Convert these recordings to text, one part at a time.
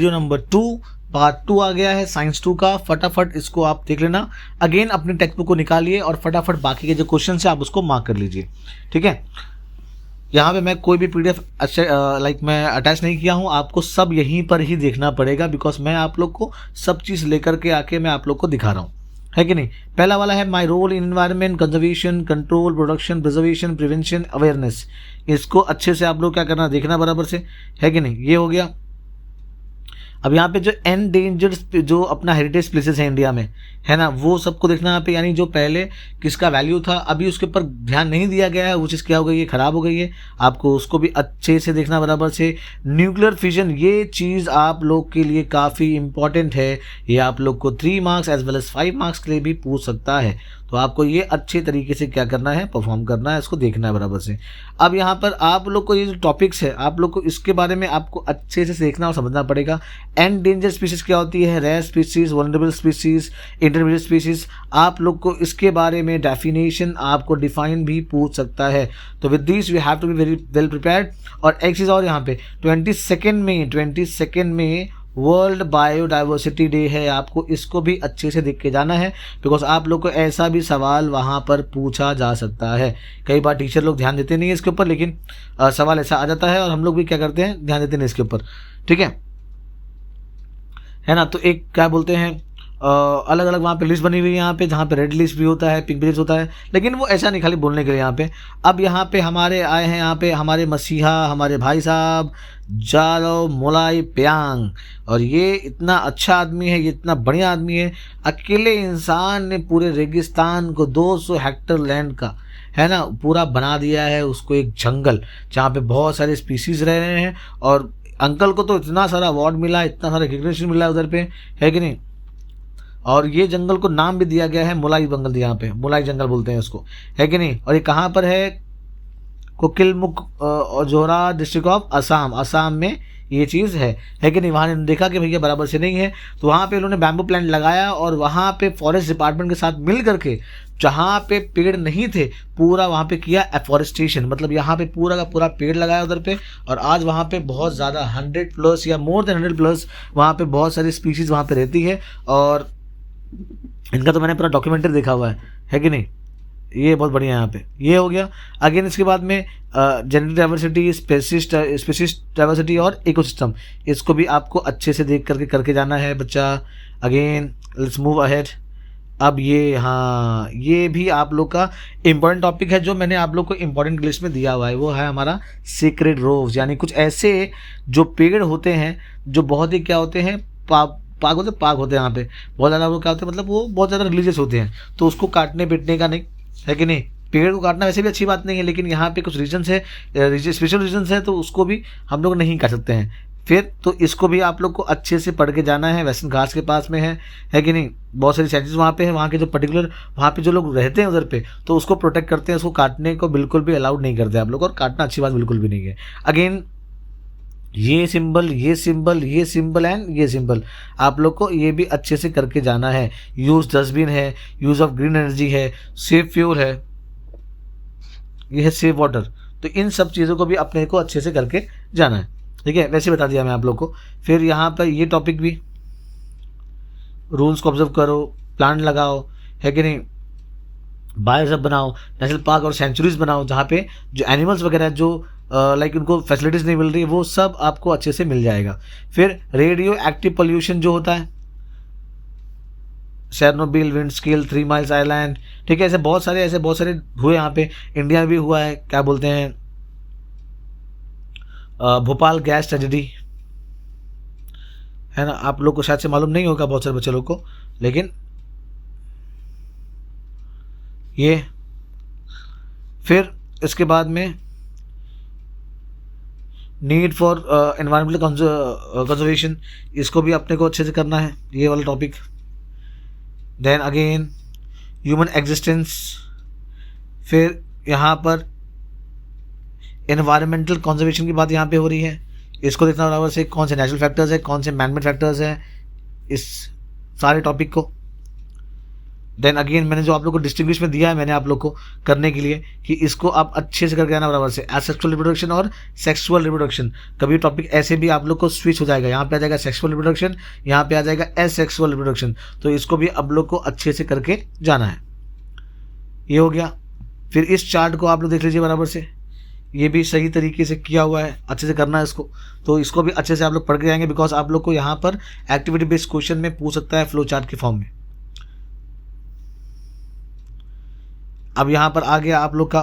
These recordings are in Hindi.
वीडियो नंबर 2 पार्ट 2 आ गया है साइंस 2 का। फटाफट इसको आप देख लेना। अगेन अपने टेक्स्ट बुक को निकालिए और फटाफट बाकी के जो क्वेश्चन है आप उसको मार्क कर लीजिए। ठीक है, यहाँ पे मैं कोई भी पीडीएफ मैं अटैच नहीं किया हूँ, आपको सब यहीं पर ही देखना पड़ेगा, बिकॉज मैं आप लोग को सब चीज़ लेकर के आके मैं आप लोग को दिखा रहा हूँ, है कि नहीं। पहला वाला है my role in environment, conservation, control, production, preservation, prevention, awareness. इसको अच्छे से आप लोग क्या करना, देखना बराबर से, है कि नहीं। ये हो गया। अब यहाँ पे जो एंडेंजर्ड जो अपना हेरिटेज प्लेसेस है इंडिया में, है ना, वो सबको देखना यहाँ पे, यानी जो पहले किसका वैल्यू था अभी उसके ऊपर ध्यान नहीं दिया गया है, वो चीज़ क्या हो गई है, खराब हो गई है, आपको उसको भी अच्छे से देखना बराबर से। न्यूक्लियर फिजन, ये चीज़ आप लोग के लिए काफ़ी इंपॉर्टेंट है, ये आप लोग को 3 marks as well as 5 marks के लिए भी पूछ सकता है, तो आपको ये अच्छे तरीके से क्या करना है, परफॉर्म करना है, इसको देखना है बराबर से। अब यहाँ पर आप लोग को ये जो टॉपिक्स है आप लोग को इसके बारे में आपको अच्छे से देखना और समझना पड़ेगा। एंडेंजर्ड स्पीशीज क्या होती है, rare species, vulnerable species, intermediate species, आप लोग को इसके बारे में डेफिनेशन आपको डिफाइन भी पूछ सकता है। तो with this we have to be very well prepared. और एक चीज़ और, यहाँ पे 22 में वर्ल्ड बायोडाइवर्सिटी डे है, आपको इसको भी अच्छे से देख के जाना है, बिकॉज आप लोग को ऐसा भी सवाल वहाँ पर पूछा जा सकता है। कई बार टीचर लोग ध्यान देते नहीं है इसके ऊपर, लेकिन सवाल ऐसा आ जाता है और हम लोग भी क्या करते हैं, ध्यान देते नहीं इसके ऊपर। ठीक है ना। तो एक क्या बोलते हैं, अलग अलग वहाँ पे लिस्ट बनी हुई है यहाँ पे, जहाँ पे रेड लिस्ट भी होता है, पिंक लिस्ट होता है, लेकिन वो ऐसा नहीं खाली बोलने के लिए यहाँ पे। अब यहाँ पे हमारे आए हैं, यहाँ पे हमारे मसीहा, हमारे भाई साहब जालो मोलाई प्यांग, और ये इतना अच्छा आदमी है, ये इतना बढ़िया आदमी है। अकेले इंसान ने पूरे रेगिस्तान को 200 हेक्टर लैंड का, है ना, पूरा बना दिया है उसको एक जंगल, जहाँ पे बहुत सारे स्पीसीज रह रहे हैं। और अंकल को तो इतना सारा अवार्ड मिला, इतना सारा रिकग्निशन मिला उधर पे, है कि नहीं। और ये जंगल को नाम भी दिया गया है मोलाई जंगल, यहाँ पे मोलाई जंगल बोलते हैं उसको, है कि नहीं। और ये कहाँ पर है, कोकिलमुख जोरा डिस्ट्रिक्ट ऑफ असम, असम में ये चीज़ है कि नहीं। वहाँ ने देखा कि भैया बराबर से नहीं है, तो वहाँ पे उन्होंने बैम्बू प्लांट लगाया और वहाँ पे फॉरेस्ट डिपार्टमेंट के साथ मिल करके जहाँ पे पेड़ नहीं थे पूरा वहाँ पे किया एफॉरेस्टेशन, मतलब यहाँ पे पूरा का पूरा पेड़ लगाया उधर पे। और आज वहाँ पे बहुत ज़्यादा 100+ या मोर देन 100+ वहाँ पे बहुत सारी स्पीशीज़ वहाँ पे रहती है, और इनका तो मैंने पूरा डॉक्यूमेंट्री देखा हुआ है कि नहीं। ये बहुत बढ़िया है यहाँ पे, ये हो गया। अगेन इसके बाद में जेनेटिक डाइवर्सिटी, स्पेसिस डाइवर्सिटी और इकोसिस्टम, इसको भी आपको अच्छे से देख करके जाना है बच्चा। Again let's move ahead. अब ये, हाँ, ये भी आप लोग का इम्पोर्टेंट टॉपिक है, जो मैंने आप लोग को इम्पोर्टेंट लिस्ट में दिया हुआ है, वो है हमारा सीक्रेट रोव्स, यानी कुछ ऐसे जो पेड़ होते हैं जो बहुत ही क्या होते हैं, पाग होते हैं। यहाँ पे बहुत ज़्यादा वो क्या होते हैं, मतलब वो बहुत ज़्यादा रिलीजियस होते हैं, तो उसको काटने पीटने का नहीं, है कि नहीं। पेड़ को काटना वैसे भी अच्छी बात नहीं है, लेकिन यहाँ पे कुछ रीजंस है, स्पेशल रीजंस है, तो उसको भी हम लोग नहीं काट सकते हैं। फिर तो इसको भी आप लोग को अच्छे से पढ़ के जाना है। वेस्टर्न घाट्स के पास में है कि नहीं, बहुत सारी साइंटिस्ट वहाँ पे है, वहाँ के जो पर्टिकुलर वहाँ पे जो लोग रहते हैं उधर पे, तो उसको प्रोटेक्ट करते हैं, उसको काटने को बिल्कुल भी अलाउड नहीं करते आप लोग, और काटना अच्छी बात बिल्कुल भी नहीं है। अगेन ये सिंबल एंड ये सिंबल आप लोग को ये भी अच्छे से करके जाना है। यूज डस्टबिन है, यूज ऑफ ग्रीन एनर्जी है, सेफ फ्यूल है, ये है सेफ वाटर। तो इन सब चीज़ों को भी अपने को अच्छे से करके जाना है। ठीक है, वैसे बता दिया मैं आप लोग को। फिर यहाँ पर ये टॉपिक भी, रूल्स को ऑब्जर्व करो, प्लांट लगाओ, है कि नहीं, बायोरिजर्व बनाओ, नेशनल पार्क और सेंचुरीज बनाओ, जहाँ पे जो एनिमल्स वगैरह जो उनको फैसिलिटीज़ नहीं मिल रही, वो सब आपको अच्छे से मिल जाएगा। फिर रेडियो एक्टिव पोल्यूशन जो होता है, शेरनोबिल, विंड स्केल, 3 माइल्स आइलैंड, ठीक है, ऐसे बहुत सारे हुए यहाँ पे। इंडिया में भी हुआ है, क्या बोलते हैं, भोपाल गैस ट्रेजेडी, है ना, आप लोग को शायद से मालूम नहीं होगा बहुत सारे बच्चे लोग को, लेकिन ये। फिर इसके बाद में नीड फॉर एनवायरमेंटल कंजर्वेशन, इसको भी अपने को अच्छे से करना है, ये वाला topic. Then again human existence, फिर यहाँ पर एनवायरमेंटल कंजर्वेशन की बात यहाँ पे हो रही है, इसको देखना बराबर से, कौन से नेचुरल फैक्टर्स है, कौन से मैनमेड फैक्टर्स हैं, इस सारे टॉपिक को। देन अगेन मैंने जो आप लोग को डिस्टिंग्विश में दिया है मैंने आप लोग को करने के लिए कि इसको आप अच्छे से करके आना बराबर से, एसेक्सुअल रिप्रोडक्शन और सेक्सुअल रिप्रोडक्शन। कभी टॉपिक ऐसे भी आप लोग को स्विच हो जाएगा, यहाँ पे आ जाएगा सेक्सुअल रिप्रोडक्शन, यहाँ पे आ जाएगा एसेक्सुअल रिप्रोडक्शन, तो इसको भी आप लोग को अच्छे से करके जाना है। ये हो गया। फिर इस चार्ट को आप लोग देख लीजिए बराबर से, ये भी सही तरीके से किया हुआ है, अच्छे से करना है इसको, तो इसको भी अच्छे से आप लोग पढ़ के जाएंगे बिकॉज आप लोग को यहाँ पर एक्टिविटी बेस्ड क्वेश्चन में पूछ सकता है फ्लो चार्ट के फॉर्म में। अब यहाँ पर आ गया आप लोग का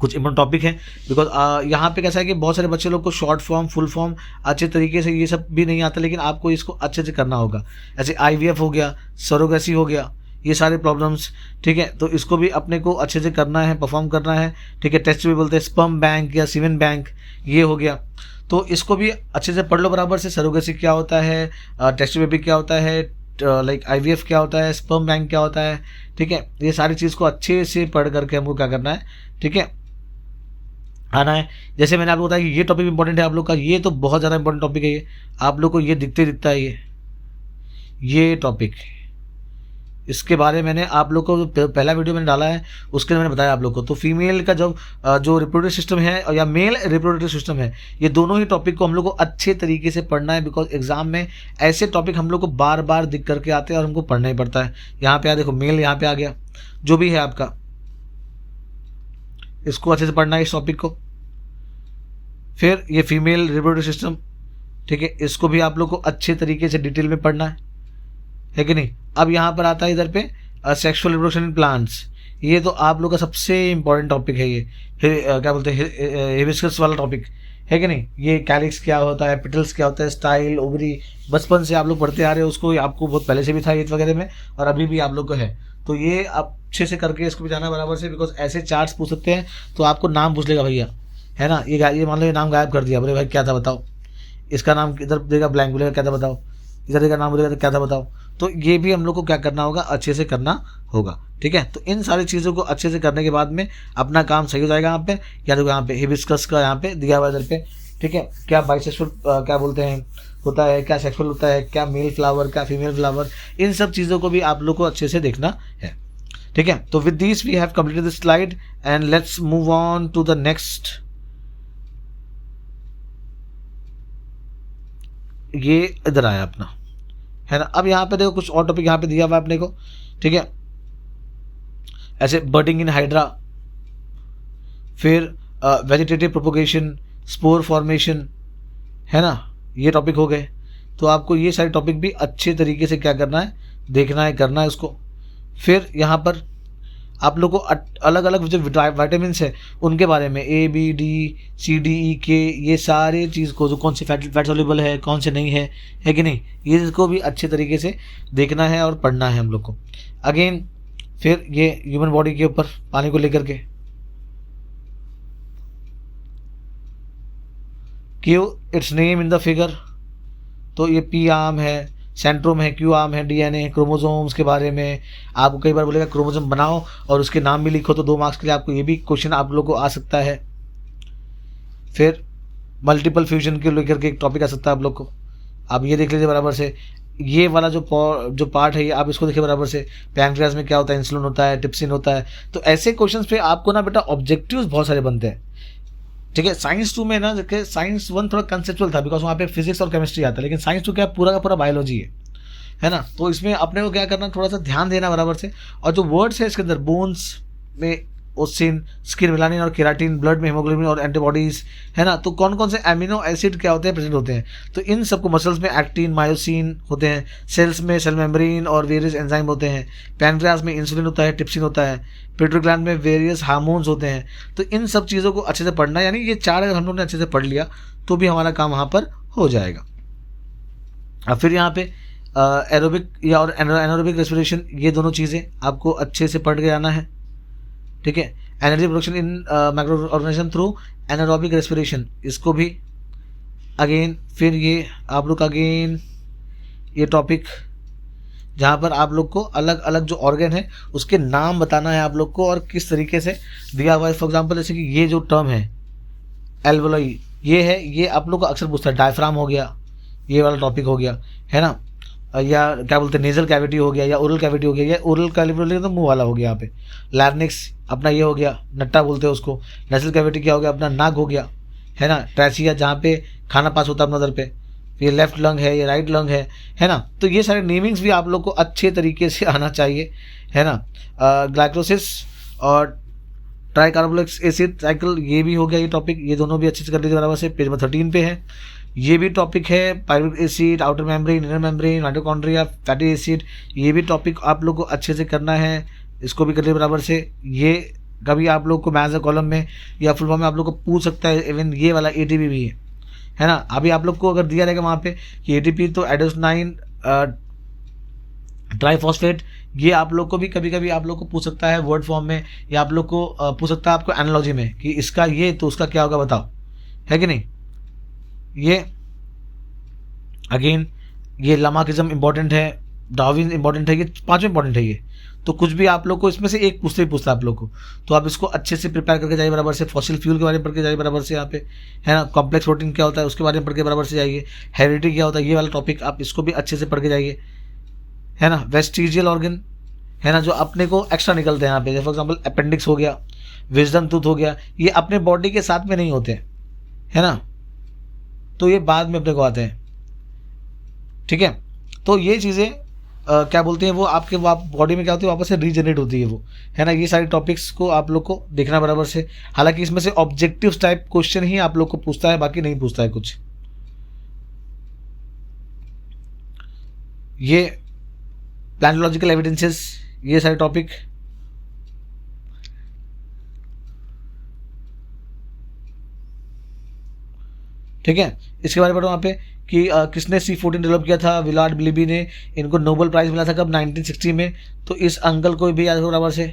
कुछ इम्पोर्टेंट टॉपिक है बिकॉज यहाँ पे कैसा है कि बहुत सारे बच्चे लोग को शॉर्ट फॉर्म फुल फॉर्म अच्छे तरीके से ये सब भी नहीं आता, लेकिन आपको इसको अच्छे से करना होगा। ऐसे IVF हो गया, सरोगेसी हो गया, ये सारे प्रॉब्लम्स, ठीक है, तो इसको भी अपने को अच्छे से करना है, परफॉर्म करना है, ठीक है। टेस्ट भी बोलते हैं स्पर्म बैंक या सीमेन बैंक, ये हो गया, तो इसको भी अच्छे से पढ़ लो बराबर से। सरोगेसी क्या होता है, टेस्ट बेबी क्या होता है, लाइक IVF क्या होता है, स्पर्म बैंक क्या होता है, ठीक है, ये सारी चीज़ को अच्छे से पढ़ करके हमको क्या करना है, ठीक है, आना है। जैसे मैंने आपको बताया कि ये टॉपिक इंपॉर्टेंट है आप लोग का, ये तो बहुत ज़्यादा इंपॉर्टेंट टॉपिक है, ये आप लोग को ये दिखता है ये टॉपिक, इसके बारे में मैंने आप लोग को पहला वीडियो मैंने डाला है, उसके मैंने बताया आप लोग को। तो फीमेल का जो रिप्रोडक्टिव सिस्टम है या मेल रिप्रोडक्टिव सिस्टम है, ये दोनों ही टॉपिक को हम लोग को अच्छे तरीके से पढ़ना है बिकॉज एग्जाम में ऐसे टॉपिक हम लोग को बार बार दिख करके आते हैं और हमको पढ़ना ही पड़ता है। यहाँ पे देखो मेल यहाँ पे आ गया, जो भी है आपका, इसको अच्छे से पढ़ना है इस टॉपिक को। फिर ये फीमेल रिप्रोडक्टिव सिस्टम, ठीक है, इसको भी आप लोग को अच्छे तरीके से डिटेल में पढ़ना है कि नहीं। अब यहाँ पर आता है इधर पे सेक्सुअल रिप्रोडक्शन इन प्लांट्स, ये तो आप लोग का सबसे इम्पोर्टेंट टॉपिक है ये। फिर क्या बोलते हैं हिबिस्कस वाला टॉपिक है कि नहीं, ये कैलिक्स क्या होता है, पिटल्स क्या होता है, स्टाइल, ओवरी, बचपन से आप लोग पढ़ते आ रहे हो, उसको आपको बहुत पहले से भी था एथ वगैरह में और अभी भी आप लोग को है, तो ये आप अच्छे से करके इसको भी जाना बराबर से बिकॉज ऐसे चार्ट्स पूछ सकते हैं तो आपको नाम पूछ लेगा भैया, है ना। ये मान लो ये नाम गायब कर दिया, बोले भाई क्या था बताओ, इसका नाम इधर देगा ब्लैंक, बोलेगा क्या था बताओ, इधर देगा नाम बोलेगा तो क्या था बताओ, तो ये भी हम लोग को क्या करना होगा, अच्छे से करना होगा, ठीक है। तो इन सारी चीज़ों को अच्छे से करने के बाद में अपना काम सही हो जाएगा। यहाँ पे या देखो यहाँ पे हिबिस्कस का यहाँ पे दिया हुआ इधर पे, ठीक है, क्या बाइसेक्सुअल क्या बोलते हैं होता है, क्या सेक्सुअल होता है, क्या मेल फ्लावर, क्या फीमेल फ्लावर, इन सब चीज़ों को भी आप लोग को अच्छे से देखना है, ठीक है। तो with this we have completed this slide and let's move on to the next. ये इधर आया अपना, है ना। अब यहाँ पे देखो कुछ और टॉपिक यहाँ पे दिया हुआ है अपने को, ठीक है, ऐसे बर्डिंग इन हाइड्रा, फिर वेजिटेटिव प्रोपोगेशन, स्पोर फॉर्मेशन, है ना, ये टॉपिक हो गए। तो आपको ये सारे टॉपिक भी अच्छे तरीके से क्या करना है, देखना है, करना है उसको। फिर यहाँ पर आप लोग को अलग अलग जो विटामिन है उनके बारे में A B D C D E K, ये सारे चीज़ को जो कौन से फैट सॉल्युबल है, कौन से नहीं है कि नहीं, ये इसको भी अच्छे तरीके से देखना है और पढ़ना है हम लोग को। अगेन फिर ये ह्यूमन बॉडी के ऊपर पानी को लेकर के, Q it's name in the figure, तो ये P आर्म है, सेंट्रोम है, Q आर्म है, DNA है, क्रोमोसोम्स के बारे में आपको कई बार बोलेगा क्रोमोसोम बनाओ और उसके नाम भी लिखो, तो 2 मार्क्स के लिए आपको ये भी क्वेश्चन आप लोग को आ सकता है। फिर मल्टीपल फ्यूजन के लेकर के एक टॉपिक आ सकता है आप लोग को, आप ये देख लीजिए बराबर से। ये वाला जो पार्ट है ये आप इसको देखिए बराबर से, पैंक्रियाज में क्या होता है, इंसुलिन होता है, टिप्सिन होता है। तो ऐसे क्वेश्चन पे आपको ना बेटा ऑब्जेक्टिव्स बहुत सारे बनते हैं, ठीक है। साइंस 2 में ना देखिए साइंस 1 थोड़ा कंसेप्चुअल था बिकॉज वहाँ पे फिजिक्स और केमिस्ट्री आता है, लेकिन साइंस 2 क्या पूरा का पूरा बायोलॉजी है ना। तो इसमें अपने को क्या करना, थोड़ा सा ध्यान देना बराबर से। और जो वर्ड्स है इसके अंदर, बोन्स में ओसिन, स्किन मेलानिन और केराटिन, ब्लड में हीमोग्लोबिन और एंटीबॉडीज, है ना। तो कौन कौन से एमिनो एसिड क्या होते हैं, प्रेजेंट होते हैं, तो इन सबको मसल्स में एक्टिन, मायोसिन होते हैं, सेल्स में सेल मेम्ब्रेन और वेरियस एंजाइम होते हैं, पैनक्रियाज में इंसुलिन होता है, टिप्सिन होता है, पिट्यूटरी ग्लैंड में वेरियस हार्मोन्स होते हैं। तो इन सब चीज़ों को अच्छे से पढ़ना है, यानी ये 4 अगर हम लोगों ने अच्छे से पढ़ लिया तो भी हमारा काम वहाँ पर हो जाएगा। अब फिर यहाँ पे एरोबिक या और एनारोबिक रेस्पिरेशन, ये दोनों चीज़ें आपको अच्छे से पढ़ के आना है, ठीक है। Energy production in micro organism through anaerobic respiration, इसको भी अगेन। फिर ये आप लोग अगेन ये टॉपिक जहाँ पर आप लोग को अलग अलग जो ऑर्गन है उसके नाम बताना है आप लोग को और किस तरीके से दिया हुआ है। फॉर एग्जांपल जैसे कि ये जो टर्म है एल्वोलाई, ये है, ये आप लोग को अक्सर पूछता है। डायफ्राम हो गया, ये वाला टॉपिक हो गया, है ना। या क्या बोलते हैं नेजल कैविटी हो गया, या ओरल कैविटी हो गया, या ओरल कैविटी तो मुंह वाला हो गया यहाँ पे, लैरिंक्स अपना ये हो गया, नट्टा बोलते हैं उसको, नेजल कैविटी क्या हो गया अपना नाक हो गया, है ना, ट्रैचिया जहाँ पे खाना पास होता है अपना उधर पे, ये लेफ्ट लंग है, ये राइट लंग है ना। तो ये सारे नेमिंग्स भी आप लोग को अच्छे तरीके से आना चाहिए, है ना। ग्लाइकोसिस और ट्राइकार्बोलिक एसिड साइकिल, ये भी हो गया ये टॉपिक, ये दोनों भी अच्छे से कर लीजिए बराबर से, पेज नंबर 13 पे है। ये भी टॉपिक है pyruvic acid, outer membrane, inner membrane, mitochondria, fatty acid, ये भी टॉपिक आप लोग को अच्छे से करना है, इसको भी कर लीजिए बराबर से। ये कभी आप लोग को मैथ्स कॉलम में या फुल फॉर्म में आप लोग को पूछ सकता है, इवन ये वाला एटीपी भी है ना। अभी आप लोग को अगर दिया रहेगा वहाँ पे कि एटीपी तो एडेनोसाइन ट्राइफॉस्फेट, ये आप लोग को भी कभी कभी आप लोग को पूछ सकता है वर्ड फॉर्म में, या आप लोग को पूछ सकता है आपको एनालॉजी में कि इसका ये तो उसका क्या होगा बताओ, है कि नहीं। ये अगेन ये लामार्किज्म इंपॉर्टेंट है, डार्विन इंपॉर्टेंट है, ये पांचों इंपॉर्टेंट है ये। तो कुछ भी आप लोग को इसमें से एक पूछते ही पूछता है आप लोग को, तो आप इसको अच्छे से प्रिपेयर करके जाइए बराबर से। फॉसिल फ्यूल के बारे में पढ़ के जाइए बराबर से यहाँ पे, है ना। कॉम्प्लेक्स प्रोटीन क्या होता है उसके बारे में पढ़ के बराबर से जाइए। हेरिडिटी क्या होता है ये वाला टॉपिक आप इसको भी अच्छे से पढ़ के जाइए, है ना। वेस्टिजियल ऑर्गन, है ना, जो अपने को एक्स्ट्रा निकलते हैं यहाँ पे, फॉर एग्जाम्पल अपेंडिक्स हो गया, विजडम टूथ हो गया, ये अपने बॉडी के साथ में नहीं होते, है ना, तो ये बाद में अपने को आते हैं, ठीक है। तो ये चीज़ें क्या बोलते हैं वो आपके बॉडी में क्या होती है वापस से रीजनरेट होती है वो, है ना। ये सारे टॉपिक्स को आप लोग को देखना बराबर से। हालांकि इसमें से ऑब्जेक्टिव टाइप क्वेश्चन ही आप लोग को पूछता है, बाकी नहीं पूछता है कुछ। ये प्लांटोलॉजिकल एविडेंसेस, ये सारे टॉपिक, ठीक है। इसके बारे में पढ़ो वहाँ पे कि किसने C14 डेवलप किया था, विलार्ड बिलीबी ने, इनको नोबेल प्राइज़ मिला था कब 1960 में। तो इस अंकल को भी याद बराबर से,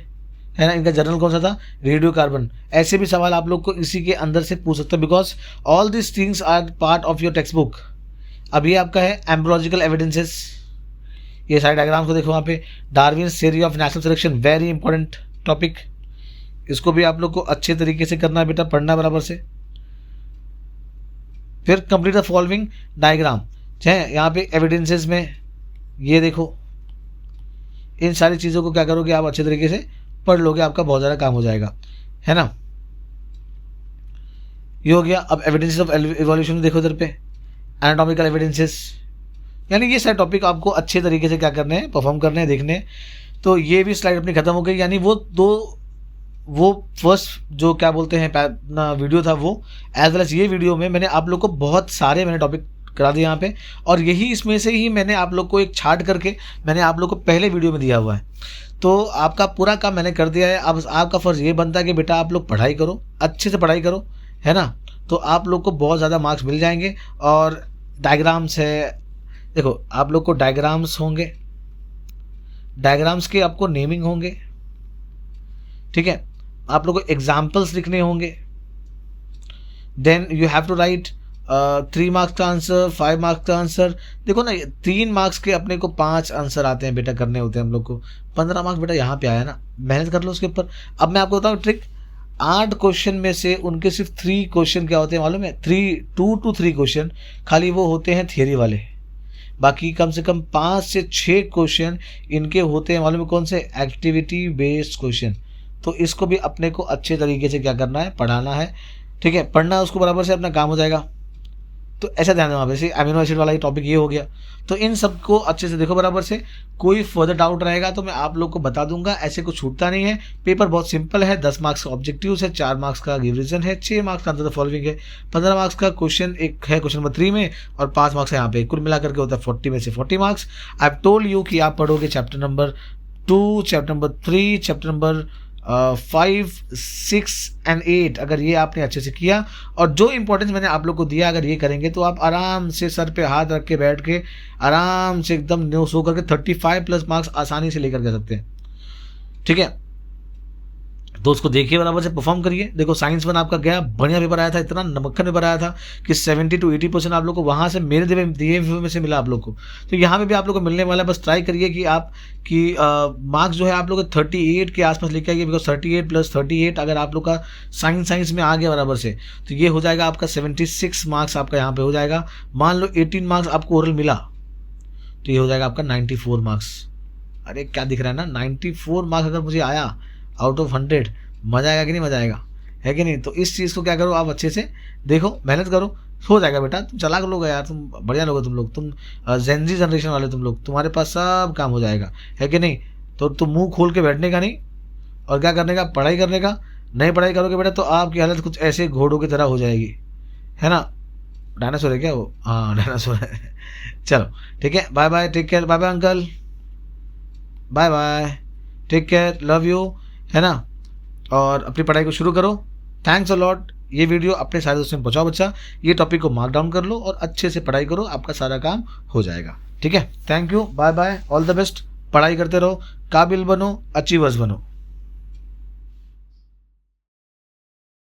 है ना। इनका जर्नल कौन सा था, रेडियो कार्बन। ऐसे भी सवाल आप लोग को इसी के अंदर से पूछ सकते हैं, because all this things are part of your textbook. अब ये आपका है एम्ब्रोलॉजिकल एविडेंसेस, ये सारे डायग्राम्स को देखो वहाँ पे। Darwin theory of natural selection, very important topic, इसको भी आप लोग को अच्छे तरीके से करना है बेटा, पढ़ना बराबर से। फिर कंप्लीट द फॉलोइंग डायग्राम है यहाँ पे एविडेंसेस में, ये देखो इन सारी चीज़ों को क्या करोगे आप अच्छे तरीके से पढ़ लोगे, आपका बहुत ज़्यादा काम हो जाएगा, है ना। ये हो गया। अब एविडेंसेस ऑफ इवोल्यूशन देखो इधर पे, एनाटॉमिकल एविडेंसेस, यानी ये सारे टॉपिक आपको अच्छे तरीके से क्या करने हैं, परफॉर्म करने हैं, देखने हैं। तो ये भी स्लाइड अपनी खत्म हो गई, यानी वो फर्स्ट जो क्या बोलते हैं ना वीडियो था वो, एज वेल एज ये वीडियो में मैंने आप लोग को बहुत सारे मैंने टॉपिक करा दिए यहाँ पे, और यही इसमें से ही मैंने आप लोग को एक छाट करके मैंने आप लोग को पहले वीडियो में दिया हुआ है। तो आपका पूरा काम मैंने कर दिया है। अब आपका फ़र्ज़ ये बनता है कि बेटा आप लोग पढ़ाई करो, अच्छे से पढ़ाई करो, है ना। तो आप लोग को बहुत ज़्यादा मार्क्स मिल जाएंगे। और डायग्राम्स है, देखो आप लोग को डायग्राम्स होंगे, डायग्राम्स के आपको नेमिंग होंगे, ठीक है। आप लोग को एग्जाम्पल्स लिखने होंगे। Then you have to write 3 marks का आंसर, 5 मार्क्स का आंसर। देखो ना 3 मार्क्स के अपने को 5 आंसर आते हैं बेटा, करने होते हैं हम लोग को। 15 मार्क्स बेटा यहाँ पे आया ना, मेहनत कर लो उसके ऊपर। अब मैं आपको बताऊँ ट्रिक, 8 क्वेश्चन में से उनके सिर्फ 3 क्वेश्चन क्या होते हैं मालूम है, 2 to 3 क्वेश्चन खाली वो होते हैं थियरी वाले। बाकी कम से कम 5 से 6 क्वेश्चन इनके होते हैं मालूम है कौन से, एक्टिविटी बेस्ड क्वेश्चन। तो इसको भी अपने को अच्छे तरीके से क्या करना है, पढ़ाना है, ठीक है। पढ़ना उसको बराबर से अपना काम हो जाएगा। तो ऐसा ध्यान देना, वैसे अमीनो एसिड वाला ये टॉपिक ये हो गया। तो इन सबको अच्छे से देखो बराबर से। कोई फर्दर डाउट रहेगा तो मैं आप लोग को बता दूंगा, ऐसे कुछ छूटता नहीं है। पेपर बहुत सिंपल है, 10 मार्क्स का ऑब्जेक्टिव्स है, 4 मार्क्स का गिव रीजन है, 6 मार्क्स का आंसर द फॉलोइंग है, 15 मार्क्स का क्वेश्चन एक है क्वेश्चन नंबर 3 में, और 5 मार्क्स है यहाँ पे। कुल मिला करके होता है 40 में से 40 marks. I have told you कि आप पढ़ोगे chapter number 2, chapter number 3, chapter number 5, 6 and 8। अगर ये आपने अच्छे से किया और जो इंपॉर्टेंस मैंने आप लोग को दिया अगर ये करेंगे तो आप आराम से सर पे हाथ रख के बैठ के आराम से एकदम न्यू सो करके 35+ मार्क्स आसानी से लेकर जा सकते हैं, ठीक है। तो उसको देखिए बराबर से, परफॉर्म करिए। देखो साइंस 1 आपका गया, बढ़िया पेपर आया था, इतना नमक्खन पेपर आया था कि 70 to 80% आप लोग को वहाँ से मेरे दिए हुए में से मिला आप लोग को। तो यहाँ पे भी आप लोग को मिलने वाला है। बस ट्राई करिए कि आप की मार्क्स जो है आप लोग 38 के आसपास लेके आइए, बिकॉज 38 + 38 अगर आप लोग का साइंस में आ गया बराबर से तो ये हो जाएगा आपका 76 मार्क्स आपका यहाँ पे हो जाएगा। मान लो 18 मार्क्स आपको ओरल मिला तो ये हो जाएगा आपका 94 मार्क्स। अरे क्या दिख रहा है ना, 94 मार्क्स अगर मुझे आया आउट ऑफ 100, मज़ा आएगा कि नहीं मज़ा आएगा, है कि नहीं। तो इस चीज़ को क्या करो, आप अच्छे से देखो, मेहनत करो, हो जाएगा बेटा। तुम चालाक लोग हो यार, तुम बढ़िया लोग हो, तुम लोग, तुम जेनजी जनरेशन वाले तुम लोग, तुम्हारे पास सब काम हो जाएगा, है कि नहीं। तो तुम मुंह खोल के बैठने का नहीं, और क्या करने का, पढ़ाई करने का। नहीं पढ़ाई करोगे बेटा तो आपकी हालत कुछ ऐसे घोड़ों की तरह हो जाएगी, है ना। डायनासोर है क्या वो, हाँ डायनासोर है। चलो ठीक है, bye bye, take care, bye bye uncle, bye bye, take care, love you, है ना। और अपनी पढ़ाई को शुरू करो। Thanks a lot. ये वीडियो अपने सारे दोस्तों में पहुंचाओ बच्चा, ये टॉपिक को मार्क डाउन कर लो और अच्छे से पढ़ाई करो, आपका सारा काम हो जाएगा। ठीक है, thank you, bye bye, all the best. पढ़ाई करते रहो, काबिल बनो, अचीवर्स बनो।